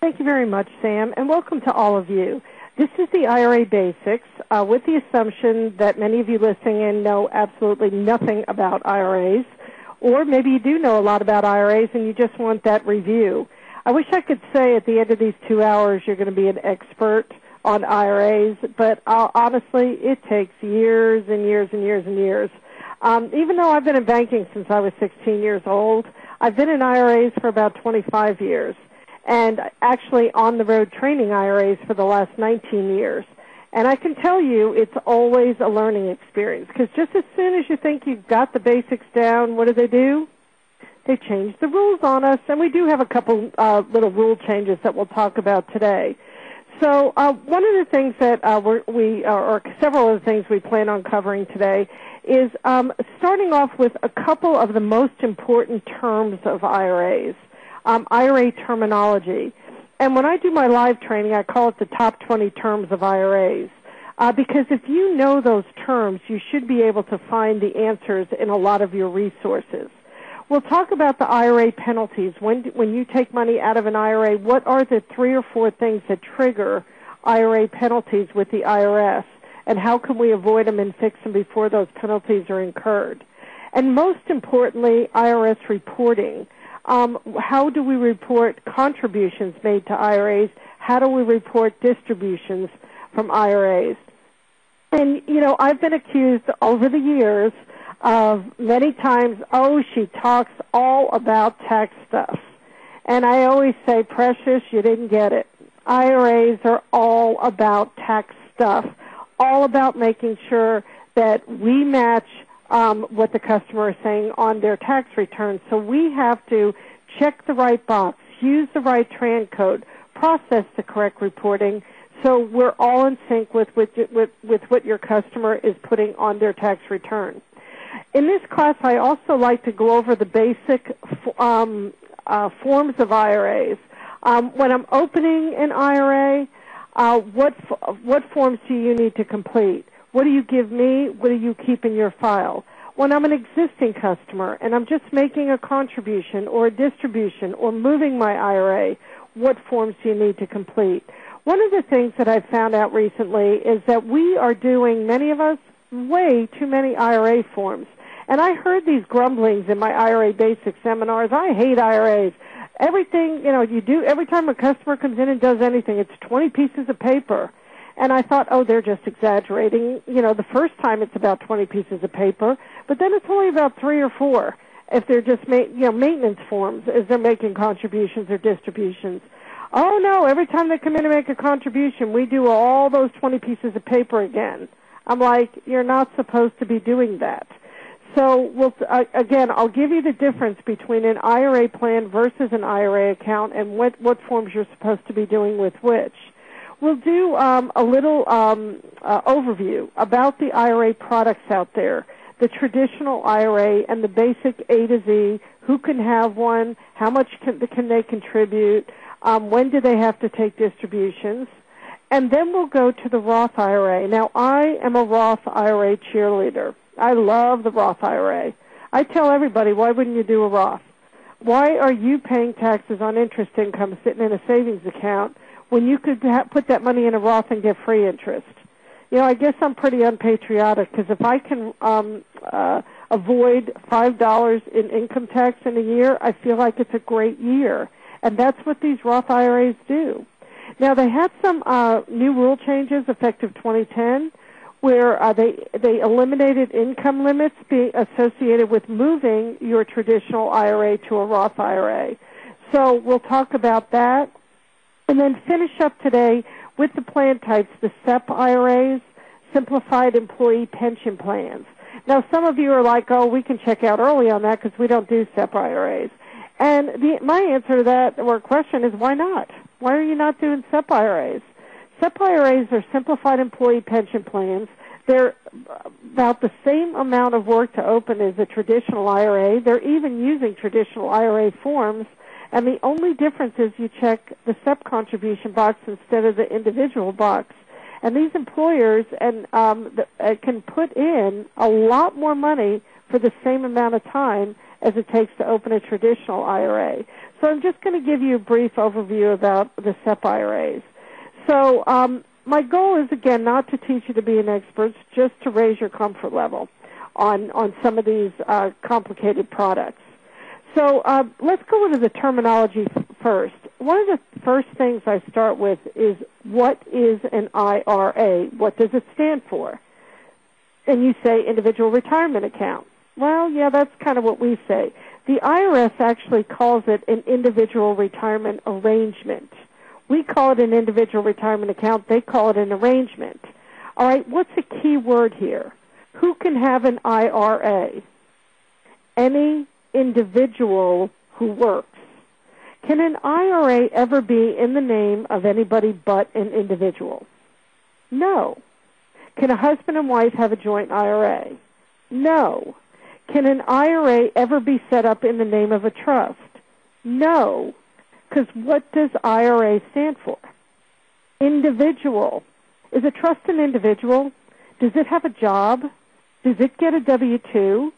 Thank you very much, Sam, and welcome to all of you. This is the IRA Basics, with the assumption that many of you listening in know absolutely nothing about IRAs, or maybe you do know a lot about IRAs and you just want that review. I wish I could say at the end of these 2 hours you're going to be an expert on IRAs, but honestly, it takes years and years and years and years. Even though I've been in banking since I was 16 years old, I've been in IRAs for about 25 years. And actually on the road training IRAs for the last 19 years. And I can tell you it's always a learning experience, because just as soon as you think you've got the basics down, what do? They change the rules on us, and we do have a couple little rule changes that we'll talk about today. So one of the things that or several of the things we plan on covering today is starting off with a couple of the most important terms of IRAs. IRA terminology. And when I do my live training, I call it the top 20 terms of IRAs. Because if you know those terms, you should be able to find the answers in a lot of your resources. We'll talk about the IRA penalties. When you take money out of an IRA, what are the 3 or 4 things that trigger IRA penalties with the IRS? And how can we avoid them and fix them before those penalties are incurred? And most importantly, IRS reporting. How do we report contributions made to IRAs? How do we report distributions from IRAs? And, you know, I've been accused over the years of many times, oh, she talks all about tax stuff. And I always say, precious, you didn't get it. IRAs are all about tax stuff, all about making sure that we match what the customer is saying on their tax return. So we have to check the right box, use the right tran code, process the correct reporting, so we're all in sync with what your customer is putting on their tax return. In this class, I also like to go over the basic forms of IRAs. When I'm opening an IRA, what forms do you need to complete? What do you give me? What do you keep in your file? When I'm an existing customer and I'm just making a contribution or a distribution or moving my IRA, what forms do you need to complete? One of the things that I've found out recently is that we are doing, many of us, way too many IRA forms. And I heard these grumblings in my IRA basic seminars. I hate IRAs. Everything, you know, you do, every time a customer comes in and does anything, it's 20 pieces of paper. And I thought, oh, they're just exaggerating. You know, the first time it's about 20 pieces of paper, but then it's only about 3 or 4 if they're just maintenance forms as they're making contributions or distributions. Oh, no, every time they come in to make a contribution, we do all those 20 pieces of paper again. I'm like, you're not supposed to be doing that. So, again, I'll give you the difference between an IRA plan versus an IRA account and what forms you're supposed to be doing with which. We'll do a little overview about the IRA products out there, the traditional IRA and the basic A to Z, who can have one, how much can they contribute, when do they have to take distributions, and then we'll go to the Roth IRA. Now, I am a Roth IRA cheerleader. I love the Roth IRA. I tell everybody, why wouldn't you do a Roth? Why are you paying taxes on interest income sitting in a savings account when you could put that money in a Roth and get free interest? You know, I guess I'm pretty unpatriotic, because if I can avoid $5 in income tax in a year, I feel like it's a great year. And that's what these Roth IRAs do. Now, they had some new rule changes effective 2010, where they eliminated income limits being associated with moving your traditional IRA to a Roth IRA. So we'll talk about that. And then finish up today with the plan types, the SEP IRAs, Simplified Employee Pension Plans. Now, some of you are like, oh, we can check out early on that because we don't do SEP IRAs. And my answer to that or question is, why not? Why are you not doing SEP IRAs? SEP IRAs are Simplified Employee Pension Plans. They're about the same amount of work to open as a traditional IRA. They're even using traditional IRA forms. And the only difference is you check the SEP contribution box instead of the individual box. And these employers can put in a lot more money for the same amount of time as it takes to open a traditional IRA. So I'm just going to give you a brief overview about the SEP IRAs. So my goal is, again, not to teach you to be an expert, just to raise your comfort level on some of these complicated products. So let's go into the terminology first. One of the first things I start with is, what is an IRA? What does it stand for? And you say individual retirement account. Well, yeah, that's kind of what we say. The IRS actually calls it an individual retirement arrangement. We call it an individual retirement account. They call it an arrangement. All right, what's the key word here? Who can have an IRA? Any individual who works. Can an IRA ever be in the name of anybody but an individual? No. Can a husband and wife have a joint IRA? No. Can an IRA ever be set up in the name of a trust? No. Because what does IRA stand for? Individual. Is a trust an individual? Does it have a job? Does it get a W-2?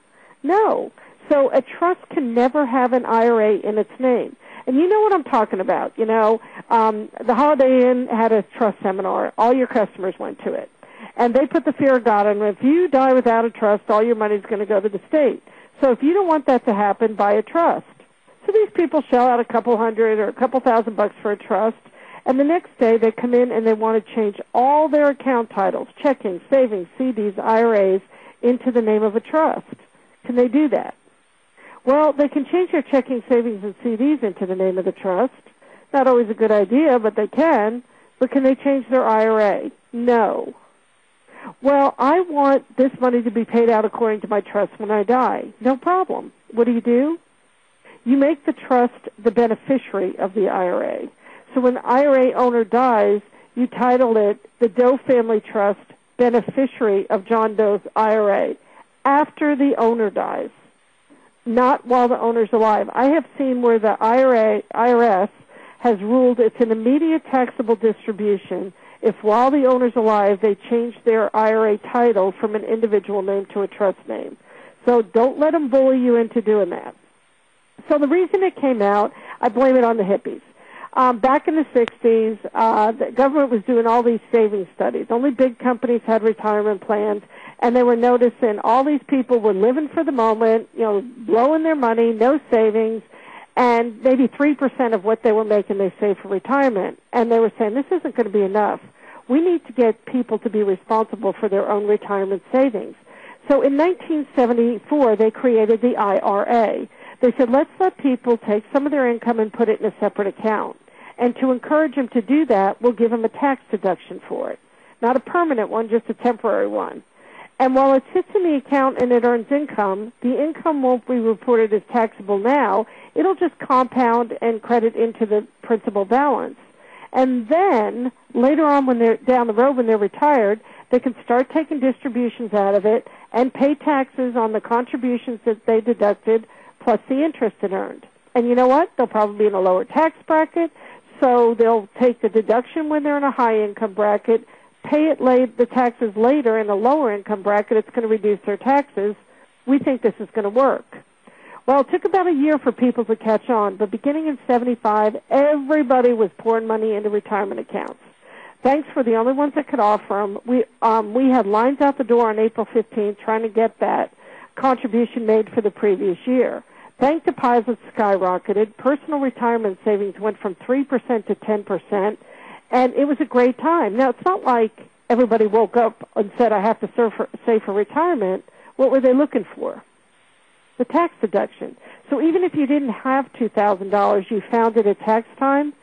No. So a trust can never have an IRA in its name. And you know what I'm talking about. You know, the Holiday Inn had a trust seminar. All your customers went to it. And they put the fear of God on, if you die without a trust, all your money is going to go to the state. So if you don't want that to happen, buy a trust. So these people shell out a couple hundred or a couple $1,000 for a trust, and the next day they come in and they want to change all their account titles, checking, savings, CDs, IRAs, into the name of a trust. Can they do that? Well, they can change their checking, savings, and CDs into the name of the trust. Not always a good idea, but they can. But can they change their IRA? No. Well, I want this money to be paid out according to my trust when I die. No problem. What do? You make the trust the beneficiary of the IRA. So when the IRA owner dies, you title it the Doe Family Trust, beneficiary of John Doe's IRA, after the owner dies, not while the owner's alive. I have seen where the IRS has ruled it's an immediate taxable distribution if while the owner's alive they change their IRA title from an individual name to a trust name. So don't let them bully you into doing that. So the reason it came out, I blame it on the hippies. Back in the 60s, the government was doing all these savings studies. Only big companies had retirement plans, and they were noticing all these people were living for the moment, you know, blowing their money, no savings, and maybe 3% of what they were making they saved for retirement. And they were saying, this isn't going to be enough. We need to get people to be responsible for their own retirement savings. So in 1974, they created the IRA. They said, let's let people take some of their income and put it in a separate account. And to encourage them to do that, we'll give them a tax deduction for it. Not a permanent one, just a temporary one. And while it sits in the account and it earns income, the income won't be reported as taxable now. It'll just compound and credit into the principal balance. And then later on, when they're down the road, when they're retired, they can start taking distributions out of it and pay taxes on the contributions that they deducted plus the interest it earned. And you know what? They'll probably be in a lower tax bracket, so they'll take the deduction when they're in a high income bracket, pay it the taxes later in a lower income bracket. It's going to reduce their taxes. We think this is going to work. Well, it took about a year for people to catch on, but beginning in 75, everybody was pouring money into retirement accounts. Banks were the only ones that could offer them. We had lines out the door on April 15th trying to get that contribution made for the previous year. Bank deposits skyrocketed. Personal retirement savings went from 3% to 10%, and it was a great time. Now, it's not like everybody woke up and said, I have to save for retirement. What were they looking for? The tax deduction. So even if you didn't have $2,000, you found it at tax time,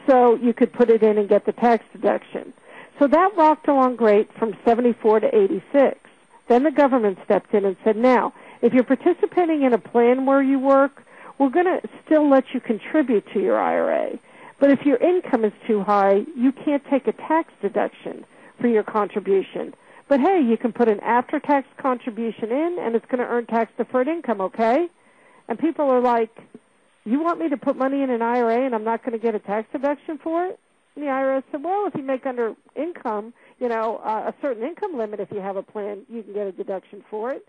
so you could put it in and get the tax deduction. So that rocked along great from 74 to 86. Then the government stepped in and said, now, if you're participating in a plan where you work, we're going to still let you contribute to your IRA. But if your income is too high, you can't take a tax deduction for your contribution. But, hey, you can put an after-tax contribution in, and it's going to earn tax-deferred income, okay? And people are like, you want me to put money in an IRA and I'm not going to get a tax deduction for it? And the IRS said, well, if you make under income, a certain income limit, if you have a plan, you can get a deduction for it.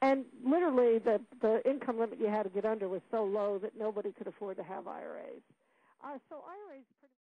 And literally, the income limit you had to get under was so low that nobody could afford to have IRAs. So IRAs pretty